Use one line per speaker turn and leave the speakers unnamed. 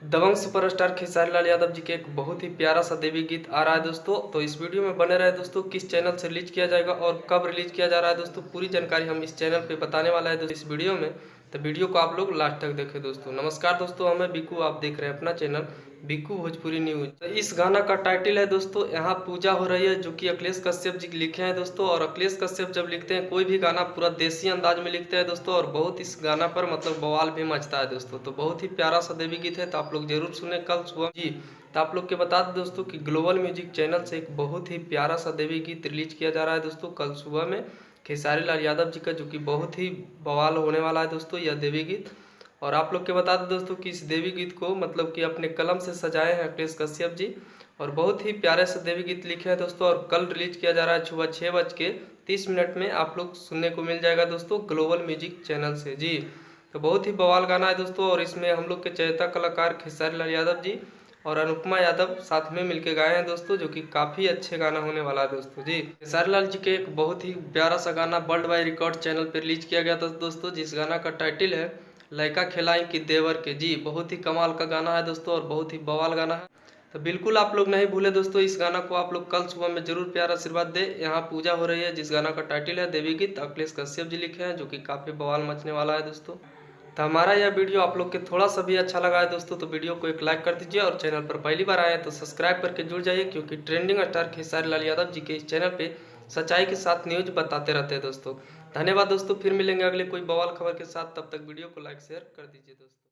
दबंग superstar Khesari Lal Yadav ji के एक बहुत ही प्यारा सा देवी गीत आ रहा है दोस्तों। तो इस वीडियो में बने रहे दोस्तों, किस चैनल से रिलीज किया जाएगा और कब रिलीज किया जा रहा है दोस्तों, पूरी जानकारी हम इस चैनल पे बताने वाला है दोस्तों इस वीडियो में। तो वीडियो को आप लोग लास्ट तक देखें दोस्तों। नमस्कार दोस्तों, हमें बिक्कू, आप देख रहे हैं अपना चैनल बिक्कू भोजपुरी न्यूज। तो इस गाना का टाइटल है दोस्तों यहाँ पूजा हो रही है, जो कि अखिलेश कश्यप जी लिखे हैं दोस्तों। और अखिलेश कश्यप जब लिखते हैं कोई भी गाना पूरा देसी अंदाज में लिखते हैं दोस्तों, और बहुत इस गाना पर मतलब बवाल भी मचता है दोस्तों। तो बहुत ही प्यारा सा देवी गीत है, तो आप लोग जरूर सुने कल सुबह जी। तो आप लोग के बता दें दोस्तों कि ग्लोबल म्यूजिक चैनल से एक बहुत ही प्यारा सा देवी गीत रिलीज किया जा रहा है दोस्तों कल सुबह में, खेसारी लाल यादव जी का, जो कि बहुत ही बवाल होने वाला है दोस्तों यह देवी गीत। और आप लोग के बता दें दोस्तों कि इस देवी गीत को मतलब कि अपने कलम से सजाए हैं अखिलेश कश्यप जी, और बहुत ही प्यारे से देवी गीत लिखे हैं दोस्तों। और कल रिलीज किया जा रहा है सुबह 6:30 में, आप लोग सुनने को मिल जाएगा दोस्तों ग्लोबल म्यूजिक चैनल से जी। तो बहुत ही बवाल गाना है दोस्तों, और इसमें हम लोग के चहेता कलाकार खेसारी लाल यादव जी और अनुपमा यादव साथ में मिलके गाए हैं दोस्तों, जो कि काफ़ी अच्छे गाना होने वाला है दोस्तों जी। खेसारी लाल जी के एक बहुत ही प्यारा सा गाना वर्ल्ड वाइड रिकॉर्ड चैनल पर रिलीज किया गया था दोस्तों, जिस गाना का टाइटल है लड़का खिलाई कि देवर के जी। बहुत ही कमाल का गाना है दोस्तों, और बहुत ही बवाल गाना है। तो बिल्कुल आप लोग नहीं भूले दोस्तों, इस गाना को आप लोग कल सुबह में जरूर प्यार आशीर्वाद दे। यहाँ पूजा हो रही है, जिस गाना का टाइटल है देवी गीत, अखिलेश कश्यप जी लिखे हैं, जो कि काफ़ी बवाल मचने वाला है दोस्तों। तो हमारा यह वीडियो आप लोग के थोड़ा सा भी अच्छा लगा है दोस्तों, तो वीडियो को एक लाइक कर दीजिए, और चैनल पर पहली बार आए हैं तो सब्सक्राइब करके जुड़ जाइए, क्योंकि ट्रेंडिंग स्टार खेसारी लाल यादव जी के इस चैनल पे सच्चाई के साथ न्यूज बताते रहते हैं दोस्तों। धन्यवाद दोस्तों, फिर मिलेंगे अगले कोई बवाल खबर के साथ। तब तक वीडियो को लाइक शेयर कर दीजिए दोस्तों।